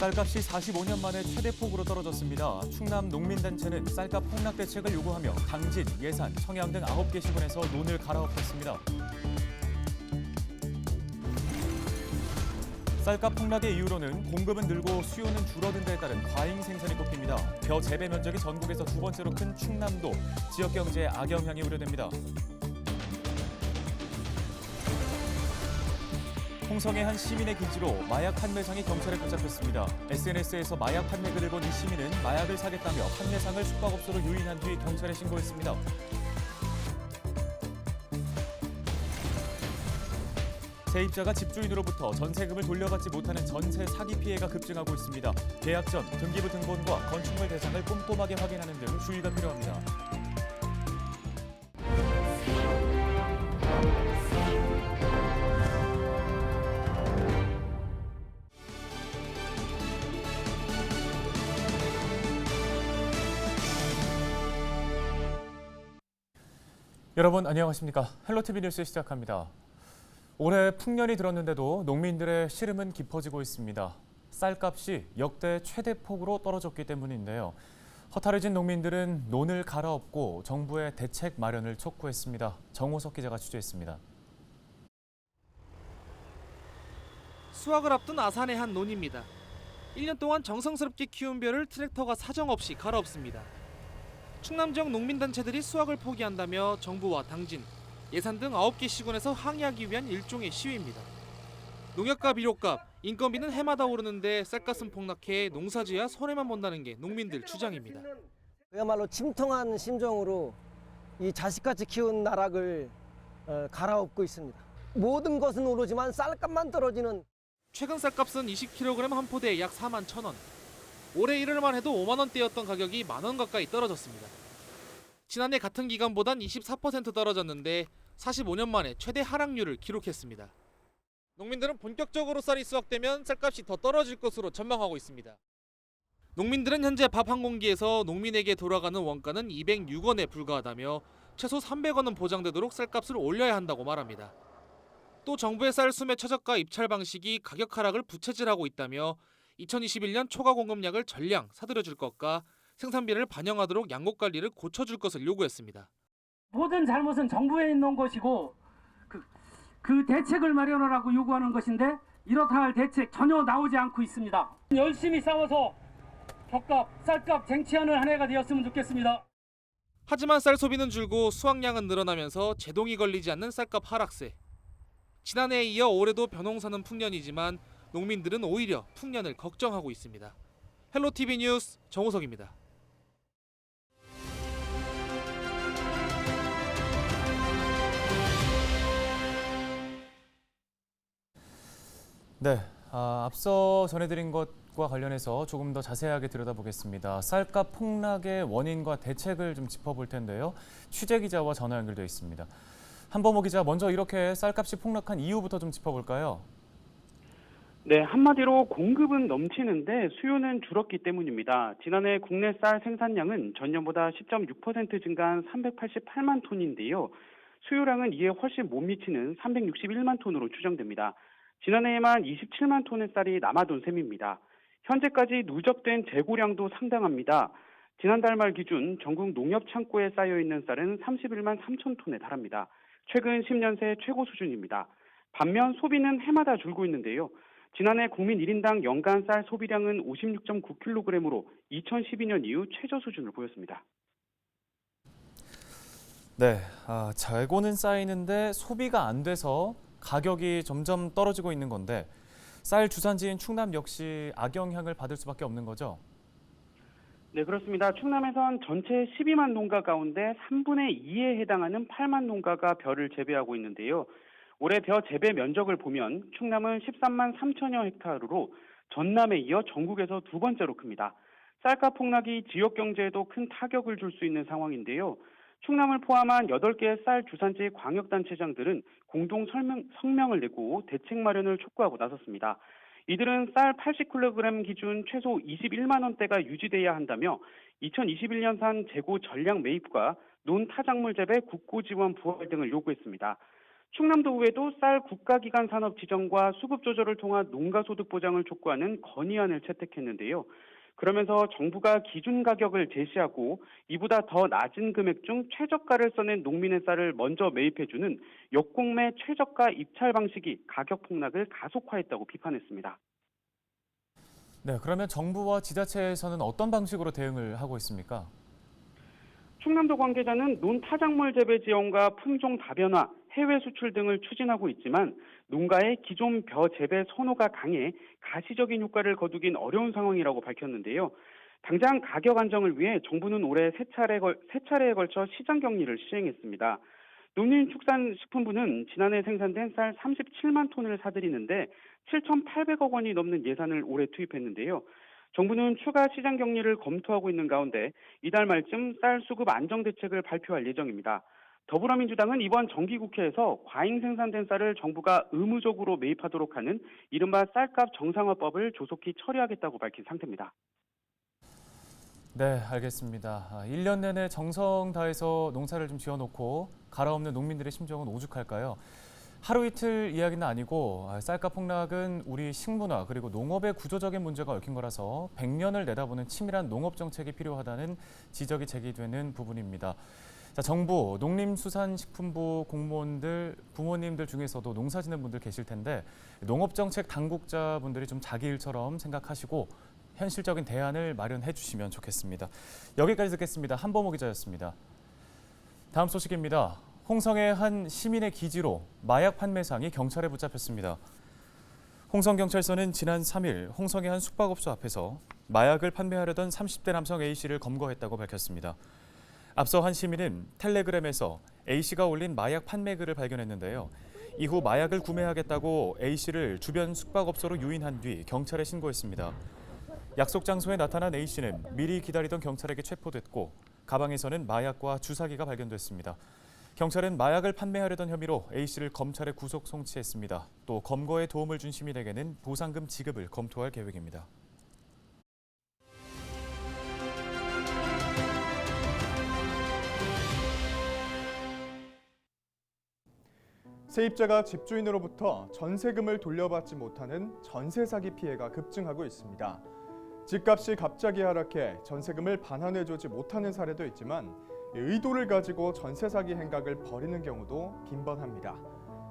쌀값이 45년 만에 최대폭으로 떨어졌습니다. 충남 농민단체는 쌀값 폭락 대책을 요구하며 당진, 예산, 청양 등 9개 시군에서 논을 갈아엎었습니다. 쌀값 폭락의 이유로는 공급은 늘고 수요는 줄어든 데에 따른 과잉 생산이 꼽힙니다. 벼 재배 면적이 전국에서 두 번째로 큰 충남도 지역 경제에 악영향이 우려됩니다. 홍성의 한 시민의 기지로 마약 판매상이 경찰에 붙잡혔습니다. SNS에서 마약 판매 글을 본 이 시민은 마약을 사겠다며 판매상을 숙박업소로 유인한 뒤 경찰에 신고했습니다. 세입자가 집주인으로부터 전세금을 돌려받지 못하는 전세 사기 피해가 급증하고 있습니다. 계약 전 등기부 등본과 건축물 대상을 꼼꼼하게 확인하는 등 주의가 필요합니다. 여러분 안녕하십니까? 헬로티비 뉴스 시작합니다. 올해 풍년이 들었는데도 농민들의 시름은 깊어지고 있습니다. 쌀값이 역대 최대폭으로 떨어졌기 때문인데요. 허탈해진 농민들은 논을 갈아엎고 정부의 대책 마련을 촉구했습니다. 정호석 기자가 취재했습니다. 수확을 앞둔 아산의 한 논입니다. 1년 동안 정성스럽게 키운 벼를 트랙터가 사정없이 갈아엎습니다. 충남 지역 농민단체들이 수확을 포기한다며 정부와 당진, 예산 등 9개 시군에서 항의하기 위한 일종의 시위입니다. 농약과 비료값, 인건비는 해마다 오르는데 쌀값은 폭락해 농사지어야 손해만 본다는 게 농민들 주장입니다. 그야말로 침통한 심정으로 이 자식같이 키운 나락을 갈아엎고 있습니다. 모든 것은 오르지만 쌀값만 떨어지는. 최근 쌀값은 20kg 한 포대에 약 4만 1,000원. 올해 1월만 해도 5만 원대였던 가격이 만 원 가까이 떨어졌습니다. 지난해 같은 기간보단 24% 떨어졌는데 45년 만에 최대 하락률을 기록했습니다. 농민들은 본격적으로 쌀이 수확되면 쌀값이 더 떨어질 것으로 전망하고 있습니다. 농민들은 현재 밥 한 공기에서 농민에게 돌아가는 원가는 206원에 불과하다며 최소 300원은 보장되도록 쌀값을 올려야 한다고 말합니다. 또 정부의 쌀 수매 최저가 입찰 방식이 가격 하락을 부채질하고 있다며 2021년 초과 공급량을 전량 사들여줄 것과 생산비를 반영하도록 양곡 관리를 고쳐줄 것을 요구했습니다. 모든 잘못은 정부에 있는 것이고 그 대책을 마련하라고 요구하는 것인데 이렇다 할 대책 전혀 나오지 않고 있습니다. 열심히 싸워서 벼값, 쌀값 쟁취하는 한 해가 되었으면 좋겠습니다. 하지만 쌀 소비는 줄고 수확량은 늘어나면서 제동이 걸리지 않는 쌀값 하락세. 지난해에 이어 올해도 벼농사는 풍년이지만 농민들은 오히려 풍년을 걱정하고 있습니다. 헬로티비 뉴스 정호석입니다. 네, 앞서 전해드린 것과 관련해서 조금 더 자세하게 들여다보겠습니다. 쌀값 폭락의 원인과 대책을 좀 짚어볼 텐데요. 취재 기자와 전화 연결되어 있습니다. 한범호 기자, 먼저 이렇게 쌀값이 폭락한 이유부터 좀 짚어볼까요? 네, 한마디로 공급은 넘치는데 수요는 줄었기 때문입니다. 지난해 국내 쌀 생산량은 전년보다 10.6% 증가한 388만 톤인데요. 수요량은 이에 훨씬 못 미치는 361만 톤으로 추정됩니다. 지난해에만 27만 톤의 쌀이 남아돈 셈입니다. 현재까지 누적된 재고량도 상당합니다. 지난달 말 기준 전국 농협 창고에 쌓여있는 쌀은 31만 3천 톤에 달합니다. 최근 10년 새 최고 수준입니다. 반면 소비는 해마다 줄고 있는데요. 지난해 국민 1인당 연간 쌀 소비량은 56.9kg으로 2012년 이후 최저 수준을 보였습니다. 네, 재고는 쌓이는데 소비가 안 돼서 가격이 점점 떨어지고 있는 건데 쌀 주산지인 충남 역시 악영향을 받을 수밖에 없는 거죠? 네, 그렇습니다. 충남에선 전체 12만 농가 가운데 3분의 2에 해당하는 8만 농가가 벼를 재배하고 있는데요. 올해 벼 재배 면적을 보면 충남은 13만 3천여 헥타르로 전남에 이어 전국에서 두 번째로 큽니다. 쌀값 폭락이 지역 경제에도 큰 타격을 줄 수 있는 상황인데요. 충남을 포함한 8개 쌀 주산지 광역단체장들은 공동 성명을 내고 대책 마련을 촉구하고 나섰습니다. 이들은 쌀 80kg 기준 최소 21만 원대가 유지돼야 한다며 2021년산 재고 전량 매입과 논 타작물 재배 국고 지원 부활 등을 요구했습니다. 충남도의회도 쌀 국가기관 산업 지정과 수급 조절을 통한 농가 소득 보장을 촉구하는 건의안을 채택했는데요. 그러면서 정부가 기준 가격을 제시하고 이보다 더 낮은 금액 중 최저가를 써낸 농민의 쌀을 먼저 매입해주는 역공매 최저가 입찰 방식이 가격 폭락을 가속화했다고 비판했습니다. 네, 그러면 정부와 지자체에서는 어떤 방식으로 대응을 하고 있습니까? 충남도 관계자는 논타작물 재배 지원과 품종 다변화, 해외 수출 등을 추진하고 있지만 농가의 기존 벼 재배 선호가 강해 가시적인 효과를 거두긴 어려운 상황이라고 밝혔는데요. 당장 가격 안정을 위해 정부는 올해 세 차례에 걸쳐 시장 격리를 시행했습니다. 농림축산식품부는 지난해 생산된 쌀 37만 톤을 사들이는데 7,800억 원이 넘는 예산을 올해 투입했는데요. 정부는 추가 시장 격리를 검토하고 있는 가운데 이달 말쯤 쌀 수급 안정 대책을 발표할 예정입니다. 더불어민주당은 이번 정기국회에서 과잉 생산된 쌀을 정부가 의무적으로 매입하도록 하는 이른바 쌀값 정상화법을 조속히 처리하겠다고 밝힌 상태입니다. 네, 알겠습니다. 1년 내내 정성 다해서 농사를 좀 지어놓고 갈아엎는 농민들의 심정은 오죽할까요? 하루 이틀 이야기는 아니고 쌀값 폭락은 우리 식문화 그리고 농업의 구조적인 문제가 얽힌 거라서 100년을 내다보는 치밀한 농업 정책이 필요하다는 지적이 제기되는 부분입니다. 자, 정부, 농림수산식품부 공무원들, 부모님들 중에서도 농사 짓는 분들 계실 텐데 농업정책 당국자분들이 좀 자기 일처럼 생각하시고 현실적인 대안을 마련해 주시면 좋겠습니다. 여기까지 듣겠습니다. 한범호 기자였습니다. 다음 소식입니다. 홍성의 한 시민의 기지로 마약 판매상이 경찰에 붙잡혔습니다. 홍성경찰서는 지난 3일 홍성의 한 숙박업소 앞에서 마약을 판매하려던 30대 남성 A씨를 검거했다고 밝혔습니다. 앞서 한 시민은 텔레그램에서 A씨가 올린 마약 판매 글을 발견했는데요. 이후 마약을 구매하겠다고 A씨를 주변 숙박업소로 유인한 뒤 경찰에 신고했습니다. 약속 장소에 나타난 A씨는 미리 기다리던 경찰에게 체포됐고 가방에서는 마약과 주사기가 발견됐습니다. 경찰은 마약을 판매하려던 혐의로 A씨를 검찰에 구속 송치했습니다. 또 검거에 도움을 준 시민에게는 보상금 지급을 검토할 계획입니다. 세입자가 집주인으로부터 전세금을 돌려받지 못하는 전세 사기 피해가 급증하고 있습니다. 집값이 갑자기 하락해 전세금을 반환해주지 못하는 사례도 있지만 의도를 가지고 전세 사기 행각을 벌이는 경우도 빈번합니다.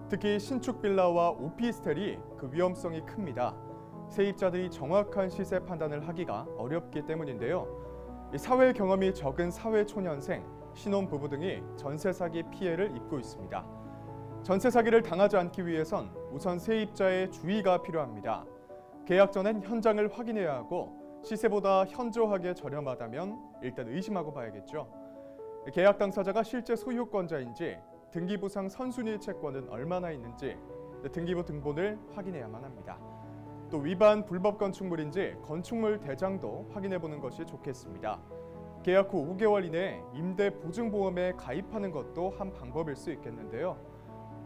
특히 신축 빌라와 오피스텔이 그 위험성이 큽니다. 세입자들이 정확한 시세 판단을 하기가 어렵기 때문인데요. 사회 경험이 적은 사회초년생, 신혼부부 등이 전세 사기 피해를 입고 있습니다. 전세 사기를 당하지 않기 위해선 우선 세입자의 주의가 필요합니다. 계약 전엔 현장을 확인해야 하고 시세보다 현저하게 저렴하다면 일단 의심하고 봐야겠죠. 계약 당사자가 실제 소유권자인지, 등기부상 선순위 채권은 얼마나 있는지, 등기부 등본을 확인해야만 합니다. 또 위반 불법 건축물인지 건축물 대장도 확인해보는 것이 좋겠습니다. 계약 후 5개월 이내에 임대 보증보험에 가입하는 것도 한 방법일 수 있겠는데요.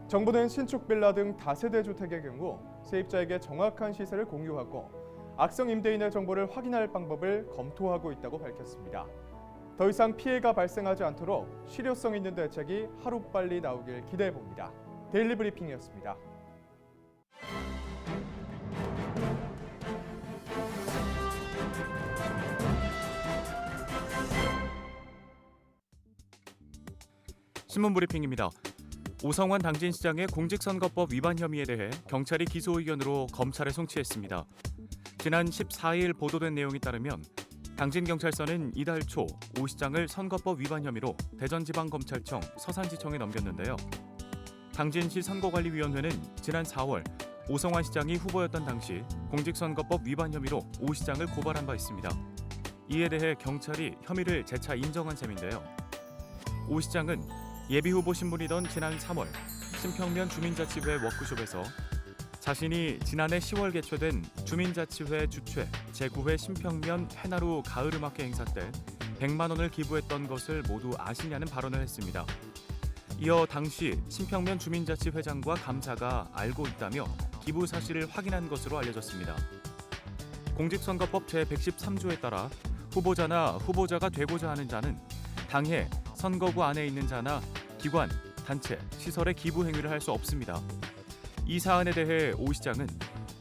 정부는 신축 빌라 등 다세대 주택의 경우 세입자에게 정확한 시세를 공유하고 악성 임대인의 정보를 확인할 방법을 검토하고 있다고 밝혔습니다. 더 이상 피해가 발생하지 않도록 실효성 있는 대책이 하루빨리 나오길 기대해봅니다. 데일리 브리핑이었습니다. 신문 브리핑입니다. 오성환 당진시장의 공직선거법 위반 혐의에 대해 경찰이 기소 의견으로 검찰에 송치했습니다. 지난 14일 보도된 내용에 따르면 당진경찰서는 이달 초 오 시장을 선거법 위반 혐의로 대전지방검찰청 서산지청에 넘겼는데요. 당진시 선거관리위원회는 지난 4월 오성환 시장이 후보였던 당시 공직선거법 위반 혐의로 오 시장을 고발한 바 있습니다. 이에 대해 경찰이 혐의를 재차 인정한 셈인데요. 오 시장은 예비후보 신분이던 지난 3월 신평면 주민자치회 워크숍에서 자신이 지난해 10월 개최된 주민자치회 주최 제9회 신평면 해나루 가을음악회 행사 때 100만 원을 기부했던 것을 모두 아시냐는 발언을 했습니다. 이어 당시 신평면 주민자치회장과 감사가 알고 있다며 기부 사실을 확인한 것으로 알려졌습니다. 공직선거법 제113조에 따라 후보자나 후보자가 되고자 하는 자는 당해 선거구 안에 있는 자나 기관, 단체, 시설에 기부 행위를 할 수 없습니다. 이 사안에 대해 오 시장은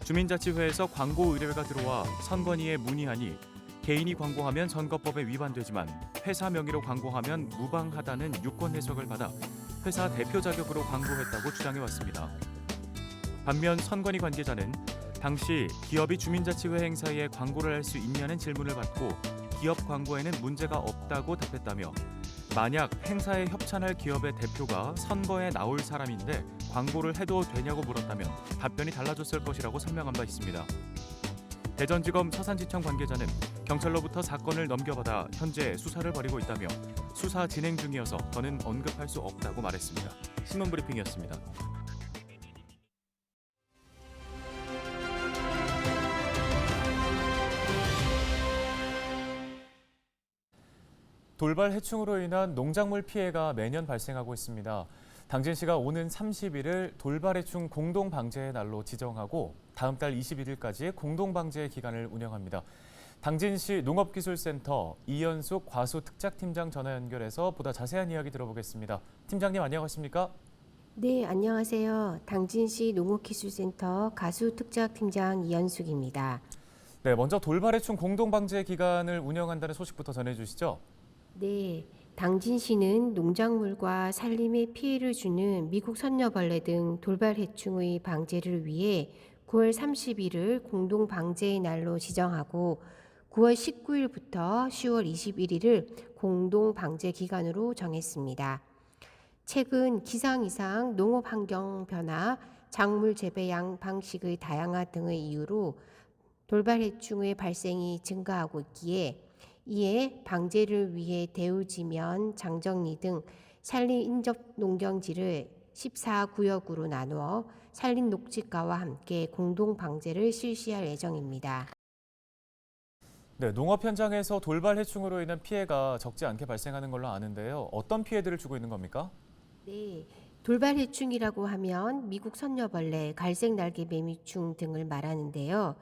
주민자치회에서 광고 의뢰가 들어와 선관위에 문의하니 개인이 광고하면 선거법에 위반되지만 회사 명의로 광고하면 무방하다는 유권 해석을 받아 회사 대표 자격으로 광고했다고 주장해왔습니다. 반면 선관위 관계자는 당시 기업이 주민자치회 행사에 광고를 할 수 있냐는 질문을 받고 기업 광고에는 문제가 없다고 답했다며 만약 행사에 협찬할 기업의 대표가 선거에 나올 사람인데 광고를 해도 되냐고 물었다면 답변이 달라졌을 것이라고 설명한 바 있습니다. 대전지검 서산지청 관계자는 경찰로부터 사건을 넘겨받아 현재 수사를 벌이고 있다며 수사 진행 중이어서 더는 언급할 수 없다고 말했습니다. 신문브리핑이었습니다. 돌발 해충으로 인한 농작물 피해가 매년 발생하고 있습니다. 당진시가 오는 30일을 돌발해충 공동방제의 날로 지정하고 다음 달 21일까지 공동방제 기간을 운영합니다. 당진시 농업기술센터 이연숙 과수특작팀장 전화 연결해서 보다 자세한 이야기 들어보겠습니다. 팀장님 안녕하십니까? 네, 안녕하세요. 당진시 농업기술센터 가수특작팀장 이연숙입니다. 네, 먼저 돌발해충 공동방제 기간을 운영한다는 소식부터 전해주시죠. 네, 당진시는 농작물과 산림에 피해를 주는 미국 선녀벌레 등 돌발 해충의 방제를 위해 9월 30일을 공동 방제의 날로 지정하고 9월 19일부터 10월 21일을 공동 방제 기간으로 정했습니다. 최근 기상 이상, 농업 환경 변화, 작물 재배양 방식의 다양화 등의 이유로 돌발 해충의 발생이 증가하고 있기에 이에 방제를 위해 대우지면, 장정리 등 산림 인접 농경지를 14구역으로 나누어 산림 녹지가와 함께 공동 방제를 실시할 예정입니다. 네, 농업 현장에서 돌발 해충으로 인한 피해가 적지 않게 발생하는 걸로 아는데요. 어떤 피해들을 주고 있는 겁니까? 네, 돌발 해충이라고 하면 미국 선녀벌레, 갈색 날개 매미충 등을 말하는데요.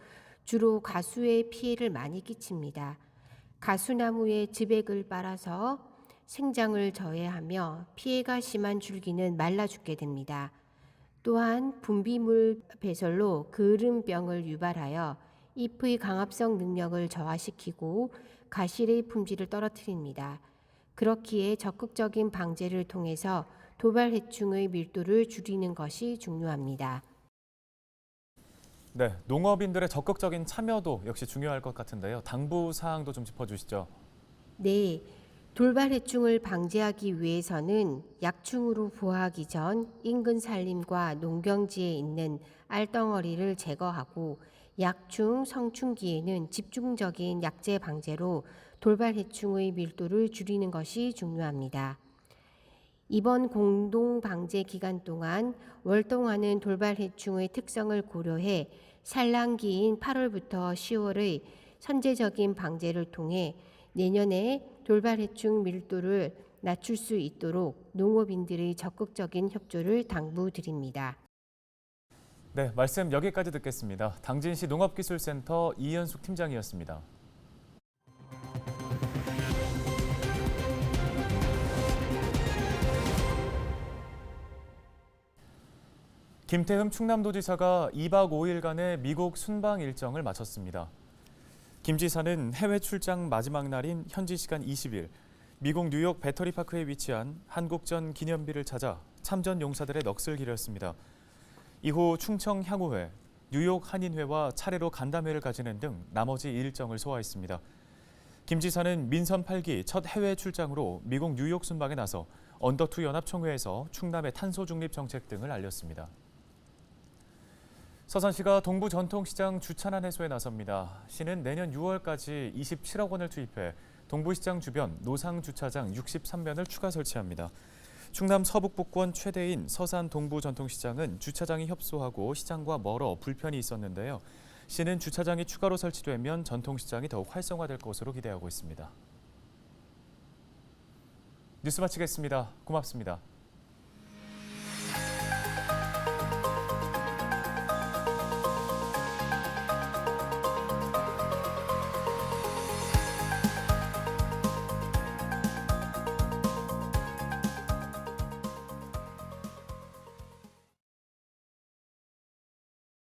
주로 가수에 피해를 많이 끼칩니다. 가수나무의 즙액을 빨아서 생장을 저해하며 피해가 심한 줄기는 말라 죽게 됩니다. 또한 분비물 배설로 그름병을 유발하여 잎의 강압성 능력을 저하시키고 가실의 품질을 떨어뜨립니다. 그렇기에 적극적인 방제를 통해서 돌발 해충의 밀도를 줄이는 것이 중요합니다. 네, 농업인들의 적극적인 참여도 역시 중요할 것 같은데요. 당부 사항도 좀 짚어주시죠. 네, 돌발 해충을 방지하기 위해서는 약충으로 부화하기 전 인근 산림과 농경지에 있는 알덩어리를 제거하고 약충, 성충기에는 집중적인 약제 방제로 돌발 해충의 밀도를 줄이는 것이 중요합니다. 이번 공동 방제 기간 동안 월동하는 돌발 해충의 특성을 고려해 산란기인 8월부터 10월의 선제적인 방제를 통해 내년에 돌발 해충 밀도를 낮출 수 있도록 농업인들의 적극적인 협조를 당부드립니다. 네, 말씀 여기까지 듣겠습니다. 당진시 농업기술센터 이연숙 팀장이었습니다. 김태흠 충남도지사가 2박 5일간의 미국 순방 일정을 마쳤습니다. 김 지사는 해외 출장 마지막 날인 현지 시간 20일 미국 뉴욕 배터리파크에 위치한 한국전 기념비를 찾아 참전 용사들의 넋을 기렸습니다. 이후 충청 향후회, 뉴욕 한인회와 차례로 간담회를 가지는 등 나머지 일정을 소화했습니다. 김 지사는 민선 8기 첫 해외 출장으로 미국 뉴욕 순방에 나서 언더2 연합총회에서 충남의 탄소 중립 정책 등을 알렸습니다. 서산시가 동부 전통시장 주차난 해소에 나섭니다. 시는 내년 6월까지 27억 원을 투입해 동부시장 주변 노상 주차장 63면을 추가 설치합니다. 충남 서북부권 최대인 서산 동부 전통시장은 주차장이 협소하고 시장과 멀어 불편이 있었는데요. 시는 주차장이 추가로 설치되면 전통시장이 더욱 활성화될 것으로 기대하고 있습니다. 뉴스 마치겠습니다. 고맙습니다.